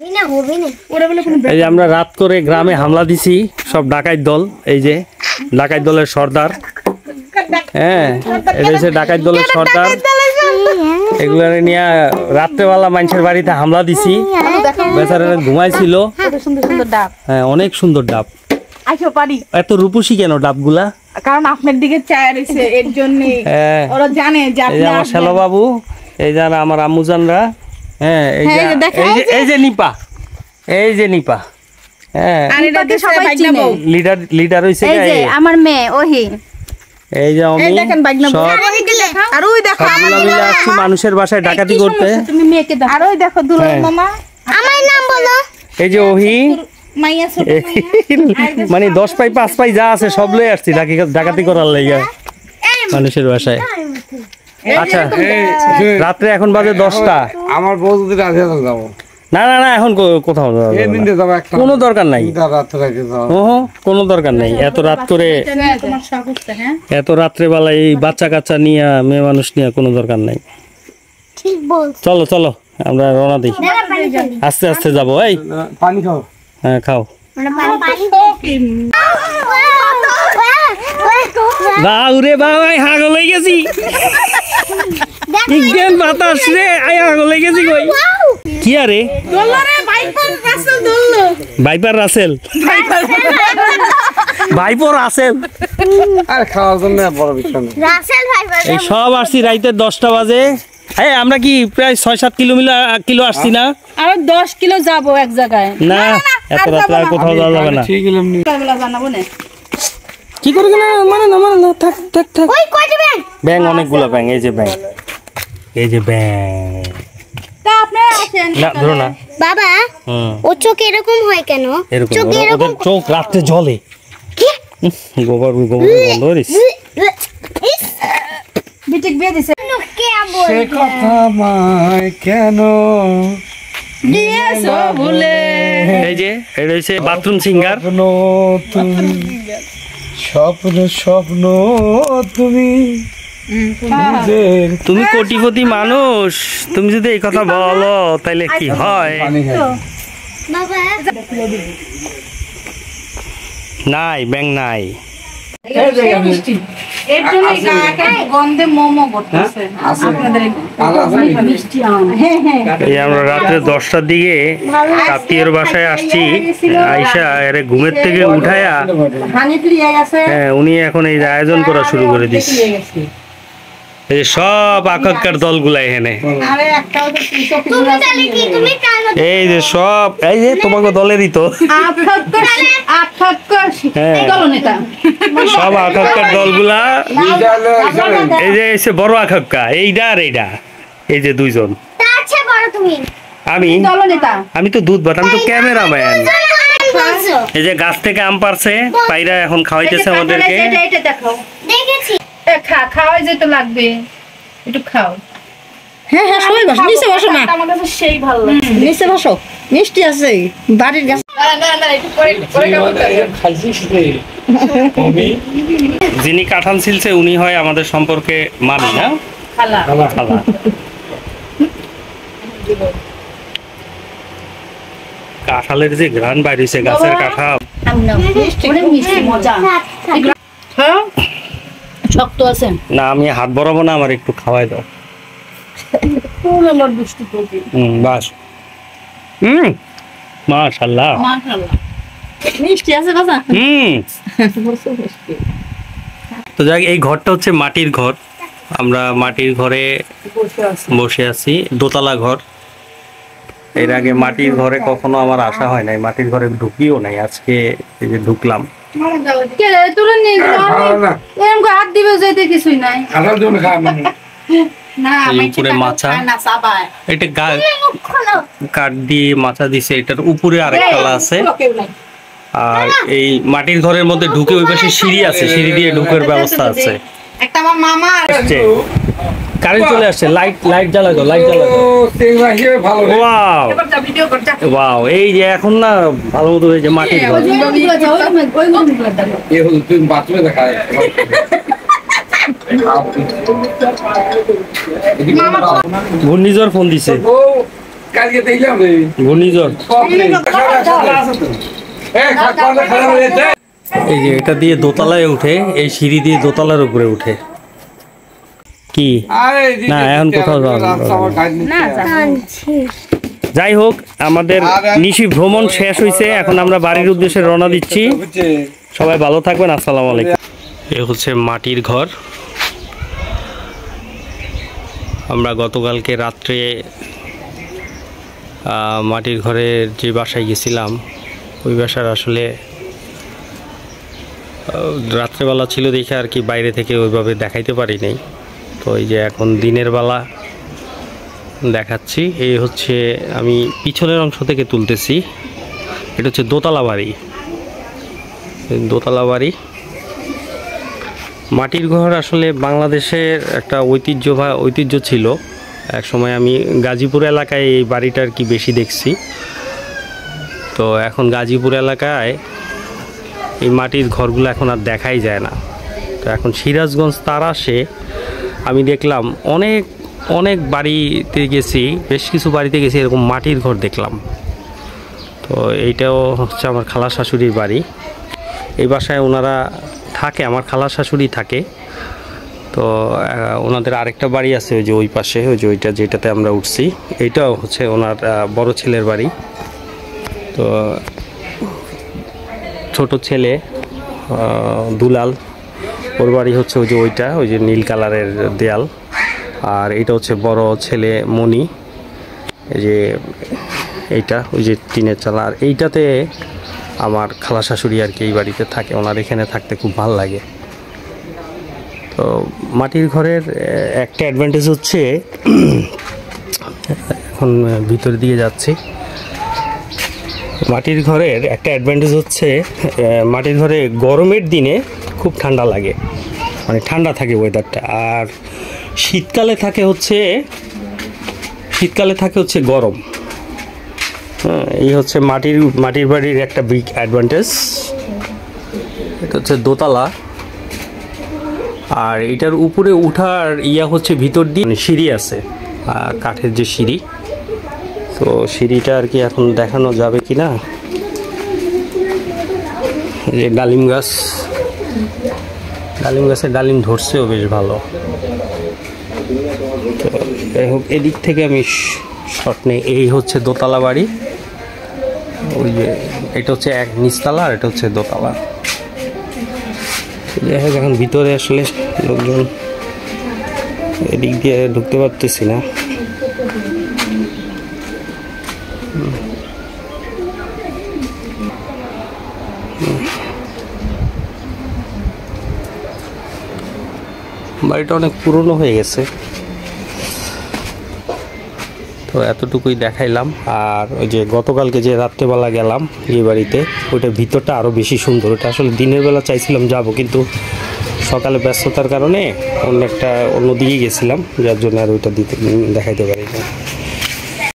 এই যে আমরা রাত করে গ্রামে হামলা দিছি সব ডাকাত দল, এই যে ডাকাত দলের সর্দার, হ্যাঁ এটা হচ্ছে ডাকাত দলের সর্দার। এগুলো নিয়ে রাত্রেবেলা মানুষের বাড়িতে হামলা দিছি, বেচারারা ঘুমাইছিল। হ্যাঁ অনেক সুন্দর ডাব। এত রূপসী কেন ডাবগুলা? কারণ আপনার দিকে চায় রয়েছে এর জন্য, ওরা জানে যে আপনি আমার শ্যালো বাবু, এই যে আমার আম্মুজানরা, হ্যাঁ এই যে নিপা, এই যে নিপা, হ্যাঁ লিডার হইছে আমার মেয়ে ওহি, এই যে আমি আর ওই দেখো মানুষের বাসায় ডাকাতি করতে। তুমি মেয়েকে দেখো, আর ওই দেখো দুলাল মামা। আমার নাম বলো। এই যে ওহি মানে 10 পাই 5 পাই যা আছে সব লয়ে আসছি ডাকাতি করার লাইগা মানুষের বাসায়। আচ্ছা রাত্রে এখন বাজে 10টা, আমার বউ যদি রাতে যাবো। না না না এখন কোথাও কোনো দরকার নাই, কোনো দরকার নাই এত রাত করে, এত রাত্রে বেলা এই বাচ্চা কাচ্চা নিয়ে মেয়ে মানুষ নিয়ে কোনো দরকার নাই। চলো চলো আমরা রওনা দিই, আস্তে আস্তে যাবো। এই পানি খাও। হ্যাঁ খাও। বাউরে বাবাই হাগল হয়ে গেছি, ইগেন বাতাস রে আই হাগল হয়ে গেছি কই। কি আরে ভাইপার রাসেল, ভাইপর রাসেল, আর খাওয়ার জন্য বড় বিষয় না। এই সব আসছি রাইতে 10টা বাজে। হ্যাঁ আমরা কি প্রায় 6-7 কিলো আসছি না? আর 10 কিলো যাবো এক জায়গায়। না এত রাতে আর কোথাও যাওয়া যাবে না। ঠিক এমনি জানাবো না কি করে না মানে না মানে না, থাক থাক থাক। ওই কয়টা ব্যাং? ব্যাং অনেকগুলো ব্যাং, এই যে ব্যাং, এই যে ব্যাং। তা আপনারা আছেন না ধরো না বাবা, ও চোখ এরকম হয় কেন? চোখ এরকম, চোখ রাতে জ্বলে। কি গোবর বন্ধ করিস। বিটিক বিয়ে দিছে সে কথা মায় কেন দিয়েছো ভুলে। এই যে এটা হচ্ছে বাথরুম সিঙ্গার। স্বপ্ন স্বপ্ন তুমি তুমি কোটিপতি মানুষ, তুমি যদি এই কথা বলো তাহলে কি হয়? বাবা নাই ব্যাং নাই। এর জন্য গন্ধে মোমো করতেছে আপনাদের মিষ্টি আম। এই আমরা রাত্রে 10টার দিকে আত্মীয়ের বাসায় আসছি, আইসা এরে ঘুমের থেকে উঠায়া হ্যাঁ উনি এখন এই আয়োজন করা শুরু করে দিচ্ছে। এই সব আকাঙ্ক্ষার দলগুলা এখানে, এই যে সব এই যে তোমাকে দলেরই তো সব আকাঙ্ক্ষার দলগুলা। এই যে এসে বড় আকাঙ্ক্ষা এইটা আর এইটা, এই যে দুইজন। আমি তো দুধ ভাত, আমি তো ক্যামেরাম্যান। এই যে গাছ থেকে আম পারছে পাইরা এখন খাওয়াইতেছে আমাদেরকে। খাওয়াই যেতে লাগবে, একটু খাও। হ্যাঁ হ্যাঁ সবাই বসো, নিচে বসো না, আমাদের তো সেই ভালো লাগে। নিচে বসো, মিষ্টি আছে বাড়ির গাছ। যিনি কাঁঠাল ছিলছে উনি হয় আমাদের সম্পর্কে মামি না খালা। কাঁঠালের যে ঘ্রাণ বাইরেছে গাছের কাঁঠাল, শক্ত আছে না আমি হাত বরাবো না, আমার একটু খাওয়াই দাও। বাস মাশাআল্লাহ মিষ্টি আছে বাবা। তো যাক এই ঘরটা হচ্ছে মাটির ঘর, আমরা মাটির ঘরে বসে আছি, দোতলা ঘর। এর আগে মাটির ঘরে কখনো আমার আসা হয় নাই, মাটির ঘরে ঢুকিও নাই, আজকে এই যে ঢুকলাম। কিছুই নাই উপরে মাচা, এটা কাঠ দিয়ে মাচা দিছে, এটার উপরে আরেক তলা আছে। আর এই মাটির ঘরের মধ্যে ঢুকে ওই পাশে সিঁড়ি আছে, সিঁড়ি দিয়ে ঢুকের ব্যবস্থা আছে। কারেন্ট চলে আসছে, লাইট জ্বালা দাও, লাইট জ্বালা দাও। ওয়াও ওয়াও, এই যে এখন না ভালো মতো এই যে মাটির ঘর। ঘূর্ণিঝড় ফোন দিছে, কালকে দেখলাম রে ঘূর্ণিঝড়। এই যে এটা দিয়ে দোতলায় উঠে, এই সিঁড়ি দিয়ে দোতলার উপরে উঠে। কি না এখন কোথাও যাওয়া যাবে না। যাই হোক, আমাদের নিশি ভ্রমণ শেষ হয়েছে, এখন আমরা বাড়ির উদ্দেশ্যে রওনা দিচ্ছি। সবাই ভালো থাকবেন, আসসালামু আলাইকুম। এ হচ্ছে মাটির ঘর। আমরা গতকালকে রাত্রে মাটির ঘরের যে বাসায় গেছিলাম, ওই বাসার আসলে রাত্রেবেলা ছিল দেখে আর কি বাইরে থেকে ওইভাবে দেখাইতে পারি নাই। তো এই যে এখন দিনের বেলা দেখাচ্ছি। এই হচ্ছে আমি পিছনের অংশ থেকে তুলতেছি। এটা হচ্ছে দোতলা বাড়ি, দোতলা বাড়ি। মাটির ঘর আসলে বাংলাদেশের একটা ঐতিহ্য ছিল। এক সময় আমি গাজীপুর এলাকায় এই বাড়িটা আর কি বেশি দেখছি। তো এখন গাজীপুর এলাকায় এই মাটির ঘরগুলো এখন আর দেখাই যায় না। তো এখন সিরাজগঞ্জ তারাশে আমি দেখলাম অনেক বাড়িতে গেছি, বেশ কিছু বাড়িতে গেছি, এরকম মাটির ঘর দেখলাম। তো এইটাও হচ্ছে আমার খালা শাশুড়ির বাড়ি। এই বাসায় ওনারা থাকে, আমার খালা শাশুড়ি থাকে। তো ওনাদের আরেকটা বাড়ি আছে ওই যে ওই পাশে, ওই যে ওইটা যেটাতে আমরা উঠছি, এইটাও হচ্ছে ওনার বড় ছেলের বাড়ি। তো ছোট ছেলে দুলাল, ওর বাড়ি হচ্ছে ওই যে ওইটা, ওই যে নীল কালারের দেয়াল। আর এটা হচ্ছে বড় ছেলে মণি, এই যে এইটা ওই যে টিনের চালা। আর এইটাতে আমার খালা শাশুড়ি আর কি এই বাড়িতে থাকে, ওনার এখানে থাকতে খুব ভালো লাগে। তো মাটির ঘরের একটা অ্যাডভান্টেজ হচ্ছে, এখন ভিতর দিকে যাচ্ছি, মাটির ঘরের একটা অ্যাডভান্টেজ হচ্ছে মাটির ঘরে গরমের দিনে খুব ঠান্ডা লাগে, মানে ঠান্ডা থাকে ওয়েদারটা। আর শীতকালে থাকে হচ্ছে গরম। এই হচ্ছে মাটির বাড়ির একটা বিগ অ্যাডভান্টেজ। এটা হচ্ছে দোতলা। আর এটার উপরে উঠার হচ্ছে ভিতর দিয়ে সিঁড়ি আছে, কাঠের যে সিঁড়ি। তো সিঁড়িটা আর কি এখন দেখানো যাবে কি না। যে ডালিম গাছের ডালিম ধরছেও বেশ ভালো। তো যাই হোক, এদিক থেকে আমি শর্ট নেই। এই হচ্ছে দোতলা বাড়ি, ওই যে এটা হচ্ছে এক নিচতলা আর এটা হচ্ছে দোতলা। যাই হোক, এখন ভিতরে আসলে লোকজন এদিক দিয়ে ঢুকতে পারতেছি না। বাড়িটা অনেক পুরনো হয়ে গেছে। তো এতটুকুই দেখাইলাম। আর ওই যে গতকালকে যে রাত্রেবেলা গেলাম এই বাড়িতে, ওইটা ভিতরটা আরও বেশি সুন্দর। ওটা আসলে দিনের বেলা চাইছিলাম যাব, কিন্তু সকালে ব্যস্ততার কারণে অন্য দিকে গেছিলাম, যার জন্য আর ওইটা দেখাইতে পারি না।